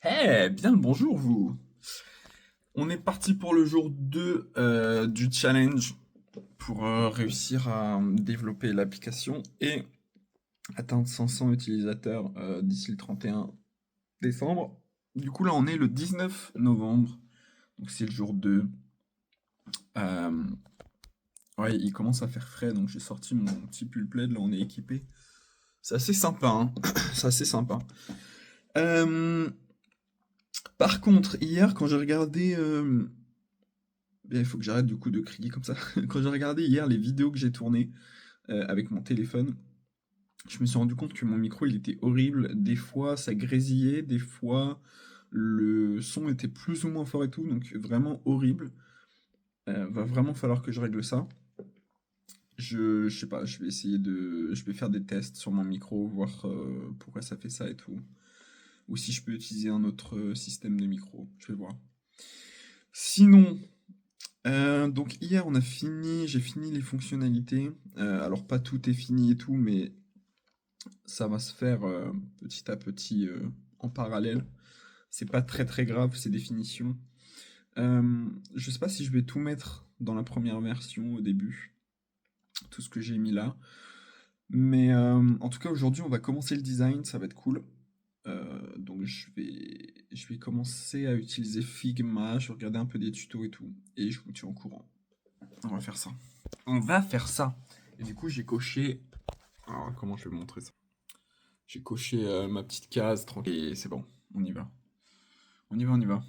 Eh, bien le bonjour vous. On est parti pour le jour 2 du challenge pour réussir à développer l'application et atteindre 500 utilisateurs d'ici le 31 décembre. Du coup là on est le 19 novembre, donc c'est le jour 2. Euh, ouais, il commence à faire frais, donc j'ai sorti mon petit pull plaid, là on est équipé. C'est assez sympa, hein. C'est assez sympa. Euh, Par contre, hier quand j'ai regardé bien, il faut que j'arrête du coup de crier comme ça. Quand j'ai regardé hier les vidéos que j'ai tournées avec mon téléphone, je me suis rendu compte que mon micro il était horrible. Des fois ça grésillait, des fois le son était plus ou moins fort et tout, donc vraiment horrible. Va vraiment falloir que je règle ça. Je sais pas, je vais faire des tests sur mon micro, voir pourquoi ça fait ça et tout. Ou si je peux utiliser un autre système de micro, je vais voir. Sinon, donc hier j'ai fini les fonctionnalités. Alors pas tout est fini et tout, mais ça va se faire petit à petit en parallèle. C'est pas très très grave ces définitions. Je sais pas si je vais tout mettre dans la première version au début, tout ce que j'ai mis là. Mais en tout cas aujourd'hui on va commencer le design, ça va être cool. Donc je vais commencer à utiliser Figma, je vais regarder un peu des tutos et tout, et je vous tiens au courant. On va faire ça. On va faire ça. Et du coup, j'ai coché. Alors, comment je vais montrer ça? J'ai coché ma petite case, tranquille, et c'est bon. On y va. On y va, on y va.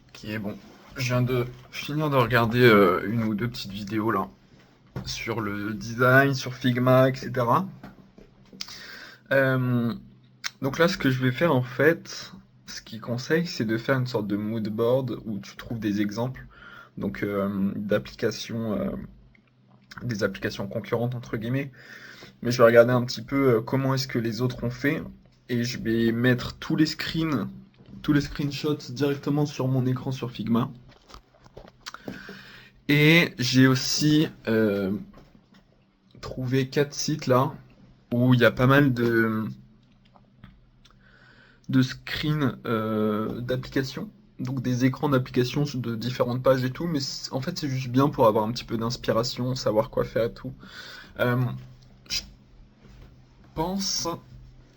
Ok, bon. Je viens de finir de regarder une ou deux petites vidéos là sur le design, sur Figma, etc. Euh, donc là, ce que je vais faire en fait, ce qu'il conseille, c'est de faire une sorte de mood board où tu trouves des exemples donc d'applications, des applications concurrentes entre guillemets. Mais je vais regarder un petit peu comment est-ce que les autres ont fait et je vais mettre tous les screenshots directement sur mon écran sur Figma. Et j'ai aussi trouvé 4 sites là où il y a pas mal de screens d'applications, donc des écrans d'applications de différentes pages et tout, mais en fait c'est juste bien pour avoir un petit peu d'inspiration, savoir quoi faire et tout. Euh, je pense,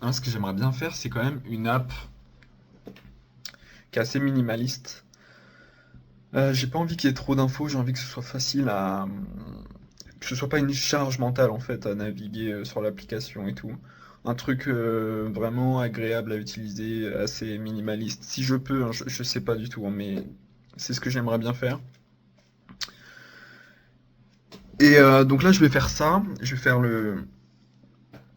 hein, ce que j'aimerais bien faire, c'est quand même une app qui est assez minimaliste. J'ai pas envie qu'il y ait trop d'infos, j'ai envie que ce soit facile à, que ce soit pas une charge mentale en fait à naviguer sur l'application et tout. Un truc vraiment agréable à utiliser, assez minimaliste. Si je peux, hein, je sais pas du tout, hein, mais c'est ce que j'aimerais bien faire. Et donc là, je vais faire ça. Je vais faire le.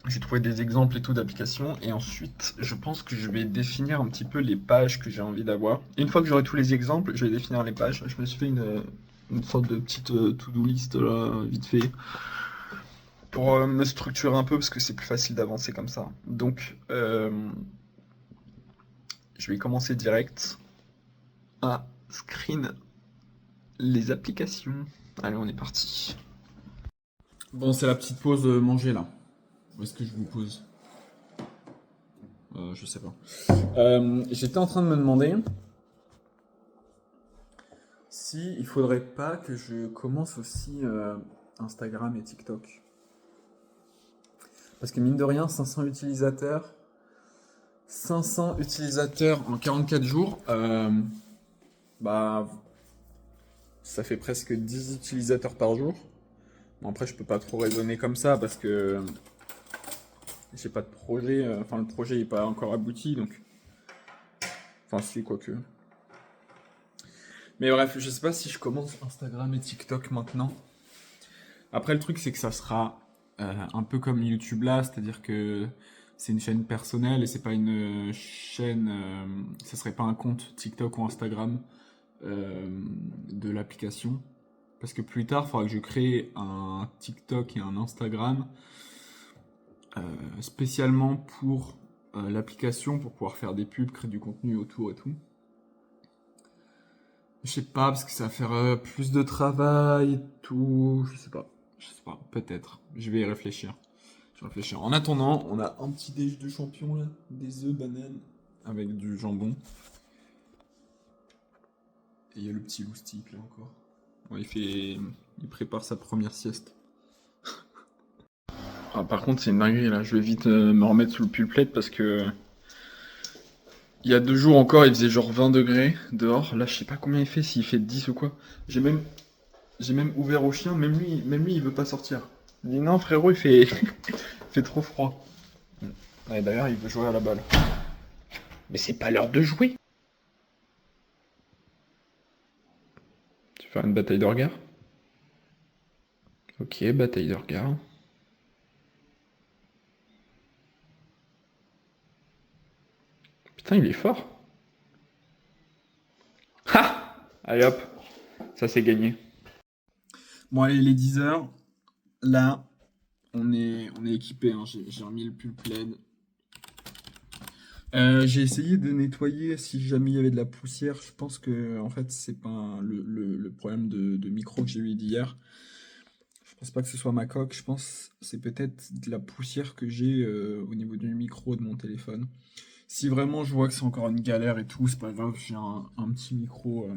J'ai trouvé des exemples et tout d'applications. Et ensuite, je pense que je vais définir un petit peu les pages que j'ai envie d'avoir. Une fois que j'aurai tous les exemples, je vais définir les pages. Je me suis fait une sorte de petite to-do list là, vite fait, pour me structurer un peu parce que c'est plus facile d'avancer comme ça. Donc, je vais commencer direct à screen les applications. Allez, on est parti. Bon, c'est la petite pause manger là. Où est-ce que je vous pose? Je sais pas. J'étais en train de me demander si il faudrait pas que je commence aussi Instagram et TikTok. Parce que mine de rien, 500 utilisateurs en 44 jours, bah ça fait presque 10 utilisateurs par jour. Bon, après, je peux pas trop raisonner comme ça parce que j'ai pas de projet. Enfin, le projet n'est pas encore abouti, donc. Enfin, si, quoique. Mais bref, je sais pas si je commence Instagram et TikTok maintenant. Après, le truc, c'est que ça sera un peu comme YouTube là, c'est-à-dire que c'est une chaîne personnelle et c'est pas une chaîne. Ça serait pas un compte TikTok ou Instagram de l'application. Parce que plus tard, il faudra que je crée un TikTok et un Instagram spécialement pour l'application pour pouvoir faire des pubs, créer du contenu autour et tout. Je sais pas, parce que ça va faire plus de travail et tout. Je sais pas. Je sais pas, peut-être. Je vais y réfléchir. Je vais réfléchir. En attendant, on a un petit déj de champion là. Des œufs, bananes. avec du jambon. Et il y a le petit loustic là encore. Bon, il prépare sa première sieste. Ah, par contre, c'est une dinguerie là. Je vais vite me remettre sous le pull plaid parce que il y a 2 jours encore, il faisait genre 20 degrés dehors. Là, je sais pas combien il fait, s'il fait 10 ou quoi. J'ai même, j'ai même ouvert au chien, même lui, il veut pas sortir. Il dit non, frérot, il fait trop froid. Ouais, d'ailleurs, il veut jouer à la balle. Mais c'est pas l'heure de jouer. Tu veux faire une bataille de regard? Ok, bataille de regard. Putain, il est fort. Ha! Allez hop, ça c'est gagné. Bon, allez, les 10 heures. Là, on est équipé, hein. J'ai remis le pull plaid. J'ai essayé de nettoyer si jamais il y avait de la poussière. Je pense que en fait c'est pas le problème de micro que j'ai eu d'hier. Je pense pas que ce soit ma coque. Je pense que c'est peut-être de la poussière que j'ai au niveau du micro de mon téléphone. Si vraiment je vois que c'est encore une galère et tout, c'est pas grave. J'ai un petit micro.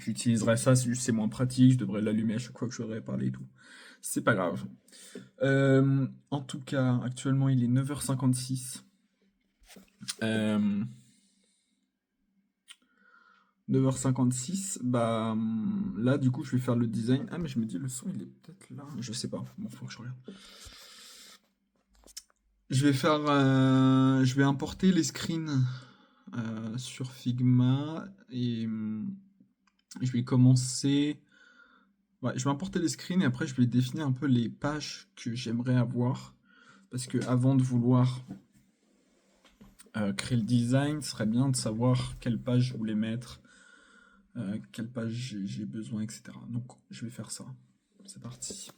J'utiliserai ça. C'est juste c'est moins pratique. Je devrais l'allumer à chaque fois que je voudrais parler et tout. C'est pas grave. En tout cas, actuellement il est 9h56. Euh, 9h56, bah là du coup je vais faire le design. Ah mais je me dis le son il est peut-être là, je sais pas, bon faut que je regarde. Je vais importer les screens sur Figma et je vais commencer. Ouais, je vais importer les screens et après je vais définir un peu les pages que j'aimerais avoir. Parce que avant de vouloir créer le design, ce serait bien de savoir quelle page je voulais mettre, quelle page j'ai besoin, etc. Donc je vais faire ça. C'est parti.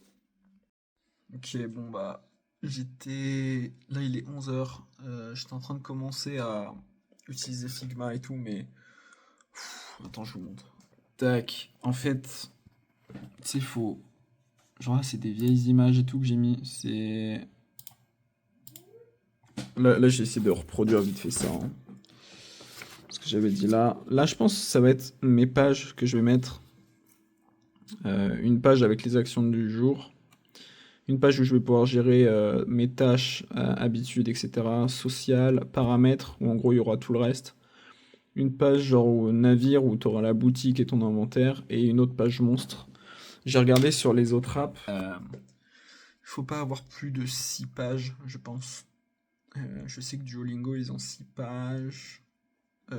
Ok, bon bah j'étais... Là il est 11h. J'étais en train de commencer à utiliser Figma et tout, mais... Attends, je vous montre. Tac, en fait, c'est faux. Genre là, c'est des vieilles images et tout que j'ai mis. C'est... Là j'ai essayé de reproduire vite fait ça, hein. Ce que j'avais dit là. Là, je pense que ça va être mes pages que je vais mettre. Une page avec les actions du jour. Une page où je vais pouvoir gérer mes tâches, habitudes, etc. Sociales, paramètres, où en gros il y aura tout le reste. Une page genre au navire où tu auras la boutique et ton inventaire. Et une autre page monstre. J'ai regardé sur les autres apps. Faut pas avoir plus de 6 pages, je pense. Je sais que Duolingo, ils ont 6 pages.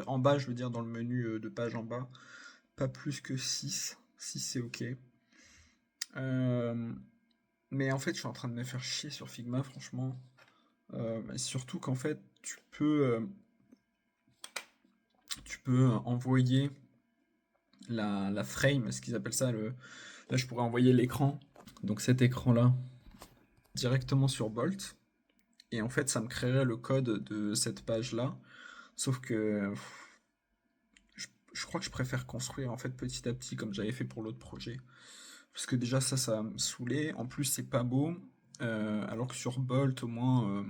En bas, je veux dire, dans le menu de page en bas. Pas plus que 6. 6 c'est ok. Euh, mais en fait, je suis en train de me faire chier sur Figma, franchement. Surtout qu'en fait, tu peux envoyer la frame, ce qu'ils appellent ça. Là, je pourrais envoyer l'écran, donc cet écran-là, directement sur Bolt. Et en fait, ça me créerait le code de cette page-là. Sauf que je crois que je préfère construire en fait petit à petit, comme j'avais fait pour l'autre projet. Parce que déjà, ça va me saouler. En plus, c'est pas beau. Alors que sur Bolt, au moins,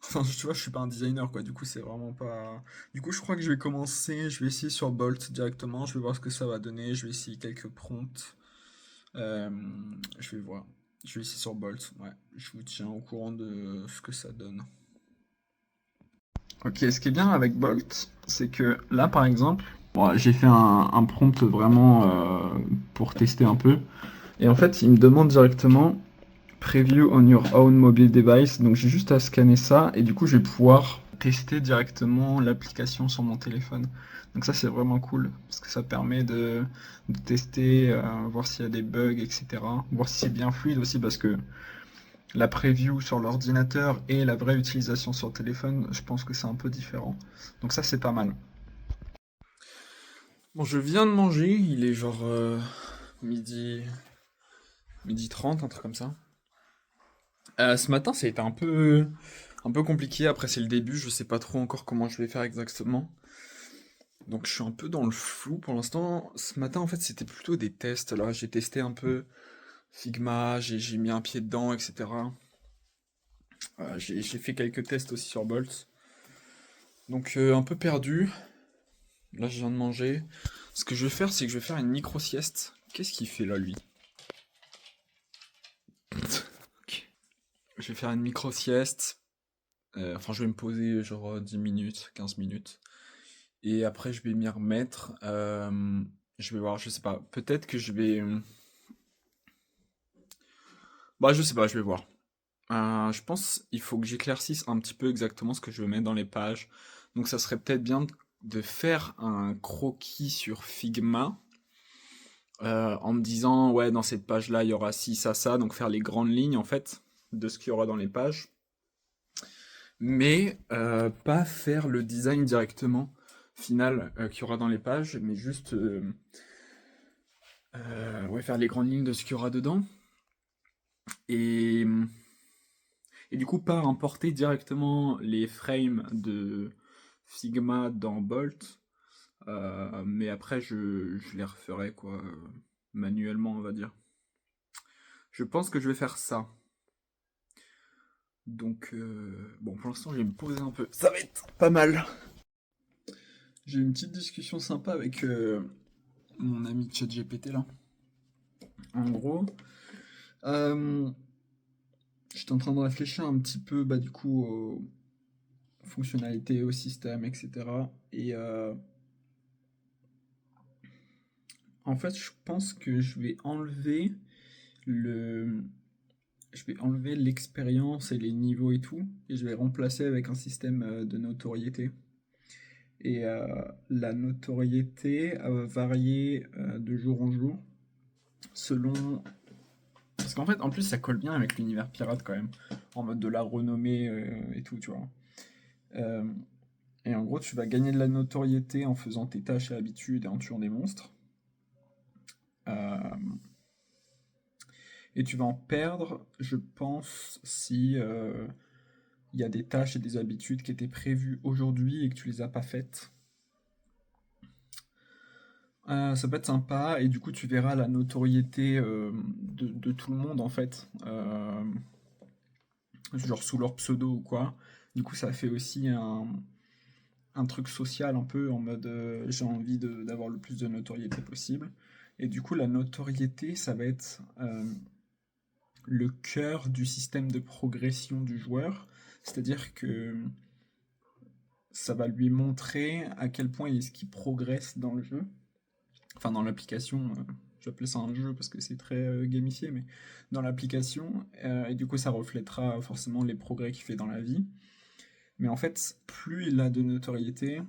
enfin, tu vois, je suis pas un designer, quoi. Du coup, c'est vraiment pas. Du coup, je crois que je vais commencer. Je vais essayer sur Bolt directement. Je vais voir ce que ça va donner. Je vais essayer quelques prompts. Euh, je vais voir. Je vais essayer sur Bolt. Ouais. Je vous tiens au courant de ce que ça donne. Ok, ce qui est bien avec Bolt, c'est que là, par exemple, bon, j'ai fait un prompt vraiment pour tester un peu. Et en fait, il me demande directement Preview on your own mobile device. Donc j'ai juste à scanner ça et du coup je vais pouvoir tester directement l'application sur mon téléphone. Donc ça c'est vraiment cool parce que ça permet de tester, voir s'il y a des bugs, etc. Voir si c'est bien fluide aussi parce que la preview sur l'ordinateur et la vraie utilisation sur le téléphone, je pense que c'est un peu différent. Donc ça c'est pas mal. Bon, je viens de manger, il est genre midi, midi 30, un truc comme ça. Ce matin, ça a été un peu compliqué. Après, c'est le début, je sais pas trop encore comment je vais faire exactement. Donc, je suis un peu dans le flou pour l'instant. Ce matin, en fait, c'était plutôt des tests. Là, j'ai testé un peu Figma, j'ai mis un pied dedans, etc. J'ai fait quelques tests aussi sur Bolt. Donc un peu perdu. Là, je viens de manger. Ce que je vais faire, c'est que je vais faire une micro-sieste. Qu'est-ce qu'il fait là, lui? Ok. Je vais faire une micro-sieste. Enfin, je vais me poser genre 10 minutes, 15 minutes. Et après, je vais m'y remettre. Je vais voir, je sais pas. Peut-être que je vais. Bah, je sais pas, je vais voir. Je pense il faut que j'éclaircisse un petit peu exactement ce que je veux mettre dans les pages. Donc, ça serait peut-être bien de faire un croquis sur Figma. En me disant, ouais, dans cette page-là, il y aura ci, ça. Donc, faire les grandes lignes, en fait, de ce qu'il y aura dans les pages. Mais pas faire le design directement final qu'il y aura dans les pages, mais juste ouais, faire les grandes lignes de ce qu'il y aura dedans. Et, et du coup, pas importer directement les frames de Figma dans Bolt, mais après, je les referai, quoi, manuellement, on va dire. Je pense que je vais faire ça. Donc, bon, pour l'instant, je vais me poser un peu. Ça va être pas mal. J'ai eu une petite discussion sympa avec mon ami ChatGPT là. En gros, euh, j'étais en train de réfléchir un petit peu bah, du coup aux fonctionnalités, au système, etc. Et en fait, je pense que le, je vais enlever l'expérience et les niveaux et tout, et je vais remplacer avec un système de notoriété. Et la notoriété va varier de jour en jour selon. Parce qu'en fait, en plus, ça colle bien avec l'univers pirate quand même, en mode de la renommée et tout, tu vois. Euh, et en gros, tu vas gagner de la notoriété en faisant tes tâches et habitudes et en tuant des monstres. Euh, et tu vas en perdre, je pense, si il y a des tâches et des habitudes qui étaient prévues aujourd'hui et que tu les as pas faites. Ça peut être sympa et du coup tu verras la notoriété de tout le monde en fait, genre sous leur pseudo ou quoi. Du coup ça fait aussi un truc social un peu en mode j'ai envie d'avoir le plus de notoriété possible. Et du coup la notoriété ça va être le cœur du système de progression du joueur, c'est-à-dire que ça va lui montrer à quel point est-ce qu'il progresse dans le jeu, enfin dans l'application, j'appelais ça un jeu parce que c'est très gamifié, mais dans l'application, et du coup ça reflètera forcément les progrès qu'il fait dans la vie. Mais en fait, plus il a de notoriété,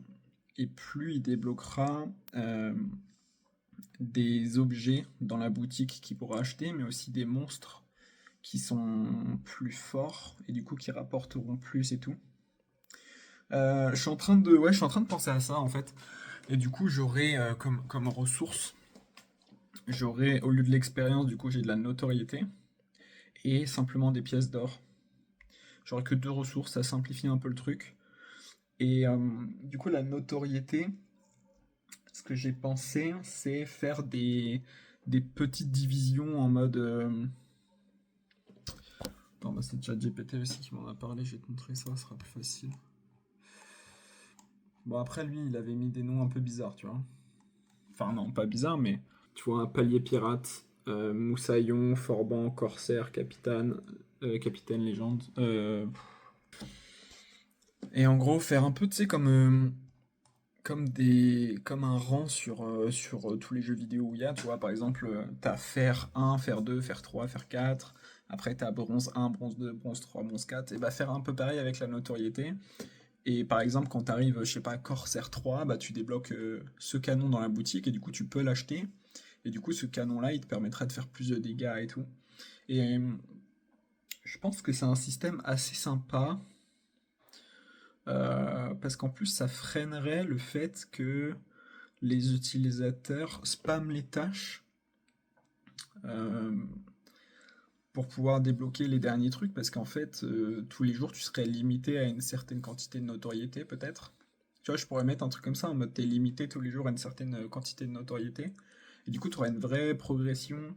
et plus il débloquera des objets dans la boutique qu'il pourra acheter, mais aussi des monstres qui sont plus forts et du coup qui rapporteront plus et tout. Je suis en train de penser à ça en fait. Et du coup, j'aurai comme ressource, j'aurai au lieu de l'expérience, du coup, j'ai de la notoriété et simplement des pièces d'or. J'aurai que deux ressources, ça simplifie un peu le truc. Et du coup, la notoriété, ce que j'ai pensé, c'est faire des petites divisions en mode. Attends, bah, c'est ChatGPT aussi qui m'en a parlé, je vais te montrer ça, ce sera plus facile. Bon, après, lui, il avait mis des noms un peu bizarres, tu vois. Enfin, non, pas bizarre, mais tu vois, un palier pirate, Moussaillon, Forban, Corsaire, Capitaine, Capitaine Légende. Et en gros, faire un peu, tu sais, comme un rang sur tous les jeux vidéo où il y a, tu vois, par exemple, t'as fer 1, fer 2, fer 3, fer 4, après t'as bronze 1, bronze 2, bronze 3, bronze 4, et bah faire un peu pareil avec la notoriété. Et par exemple, quand t'arrives, je sais pas, Corsair 3, bah tu débloques ce canon dans la boutique, et du coup tu peux l'acheter, et du coup ce canon-là, il te permettra de faire plus de dégâts et tout. Et je pense que c'est un système assez sympa, parce qu'en plus ça freinerait le fait que les utilisateurs spamment les tâches euh, pour pouvoir débloquer les derniers trucs, parce qu'en fait, tous les jours, tu serais limité à une certaine quantité de notoriété, peut-être. Tu vois, je pourrais mettre un truc comme ça, en mode t'es limité tous les jours à une certaine quantité de notoriété. Et du coup, tu aurais une vraie progression.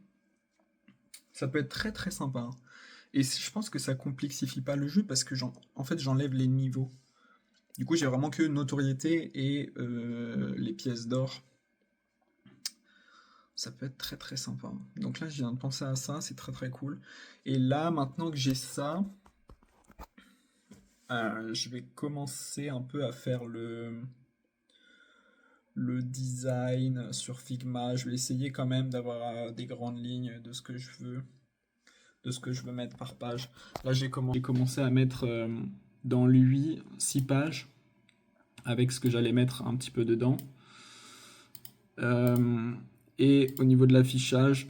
Ça peut être très très sympa, hein. Et je pense que ça complexifie pas le jeu parce que en fait, j'enlève les niveaux. Du coup, j'ai vraiment que notoriété et les pièces d'or. Ça peut être très très sympa. Donc là, je viens de penser à ça, c'est très très cool. Et là, maintenant que j'ai ça, je vais commencer un peu à faire le design sur Figma. Je vais essayer quand même d'avoir des grandes lignes de ce que je veux, de ce que je veux mettre par page. Là, j'ai commencé à mettre dans l'UI 6 pages avec ce que j'allais mettre un petit peu dedans. Euh, et au niveau de l'affichage,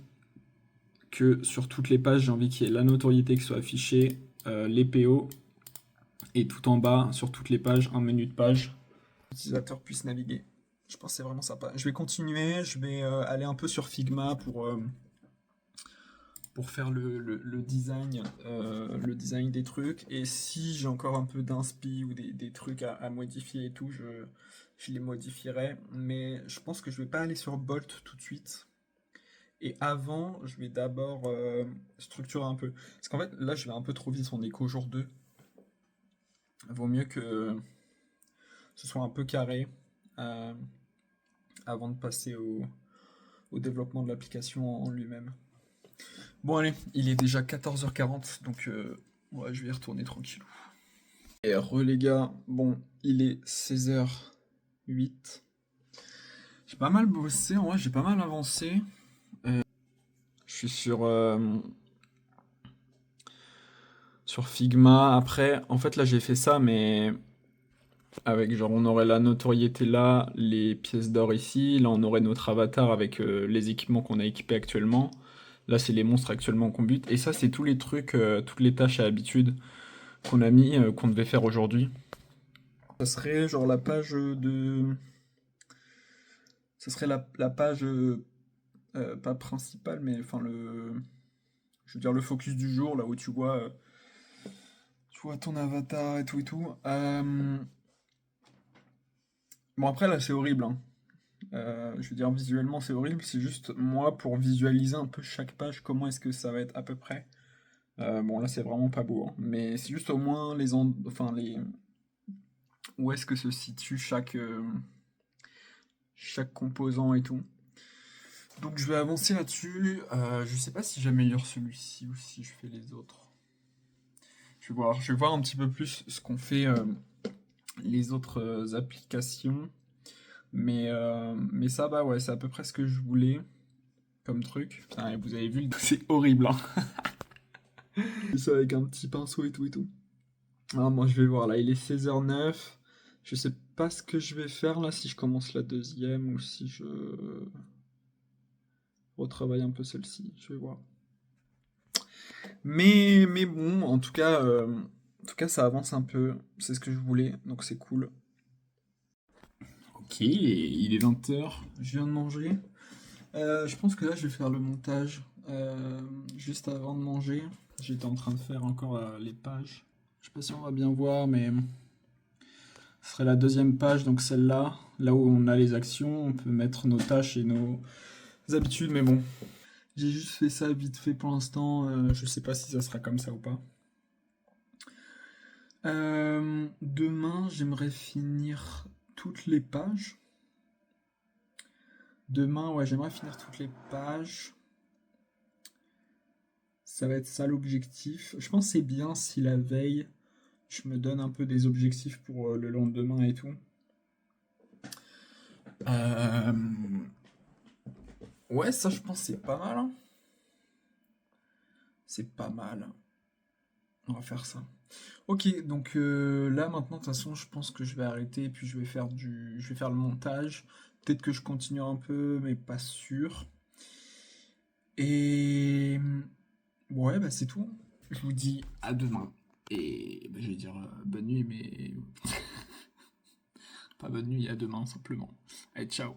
que sur toutes les pages, j'ai envie qu'il y ait la notoriété qui soit affichée, les PO, et tout en bas, sur toutes les pages, un menu de page. L'utilisateur puisse naviguer. Je pense que c'est vraiment sympa. Je vais continuer, je vais aller un peu sur Figma pour faire le design des trucs. Et si j'ai encore un peu d'inspi ou des trucs à modifier et tout, je les modifierai. Mais je pense que je vais pas aller sur Bolt tout de suite. Et avant, je vais d'abord structurer un peu. Parce qu'en fait, là, je vais un peu trop vite, on est qu'au jour 2. Vaut mieux que ce soit un peu carré euh, avant de passer au développement de l'application en lui-même. Bon, allez, il est déjà 14h40, donc ouais, je vais y retourner tranquillou. Et les gars, bon, il est 16h08. J'ai pas mal bossé, en vrai, j'ai pas mal avancé. Je suis sur Figma. Après, en fait, là, j'ai fait ça, mais avec genre, on aurait la notoriété là, les pièces d'or ici. Là, on aurait notre avatar avec les équipements qu'on a équipés actuellement. Là, c'est les monstres actuellement qu'on bute. Et ça, c'est tous les trucs, toutes les tâches à habitude qu'on a mis, qu'on devait faire aujourd'hui. Ça serait genre la page de. Ça serait la page, pas principale, mais enfin le. Je veux dire le focus du jour, là où tu vois ton avatar et tout et tout. Bon, après, là, c'est horrible, hein. Je veux dire, visuellement, c'est horrible. C'est juste moi pour visualiser un peu chaque page, comment est-ce que ça va être à peu près. Bon, là, c'est vraiment pas beau, hein. Mais c'est juste au moins enfin, où est-ce que se situe chaque composant et tout. Donc, je vais avancer là-dessus. Je sais pas si j'améliore celui-ci ou si je fais les autres. Je vais voir un petit peu plus ce qu'ont fait les autres applications. Mais ça, bah ouais, c'est à peu près ce que je voulais comme truc. Putain, et vous avez vu, c'est horrible, hein. C'est ça avec un petit pinceau et tout et tout. Ah, moi, je vais voir, là, il est 16h09. Je sais pas ce que je vais faire, là, si je commence la deuxième ou si je retravaille un peu celle-ci. Je vais voir. Mais bon, en tout cas, ça avance un peu. C'est ce que je voulais, donc c'est cool. Ok, il est 20h. Je viens de manger. Je pense que là, je vais faire le montage juste avant de manger. J'étais en train de faire encore les pages. Je sais pas si on va bien voir, mais ce serait la deuxième page, donc celle-là, là où on a les actions. On peut mettre nos tâches et nos habitudes, mais bon. J'ai juste fait ça vite fait pour l'instant. Je sais pas si ça sera comme ça ou pas. Demain, j'aimerais finir toutes les pages. Demain, ouais, j'aimerais finir toutes les pages. Ça va être ça l'objectif. Je pense que c'est bien si la veille, je me donne un peu des objectifs pour le lendemain et tout. Euh, Ouais, ça, je pense que c'est pas mal, hein. C'est pas mal. On va faire ça. Ok, donc là maintenant, de toute façon, je pense que je vais arrêter et puis je vais faire le montage. Peut-être que je continue un peu, mais pas sûr. Et ouais, bah c'est tout. Je vous dis à demain. Et bah, je vais dire bonne nuit, mais pas bonne nuit, à demain simplement. Allez, ciao.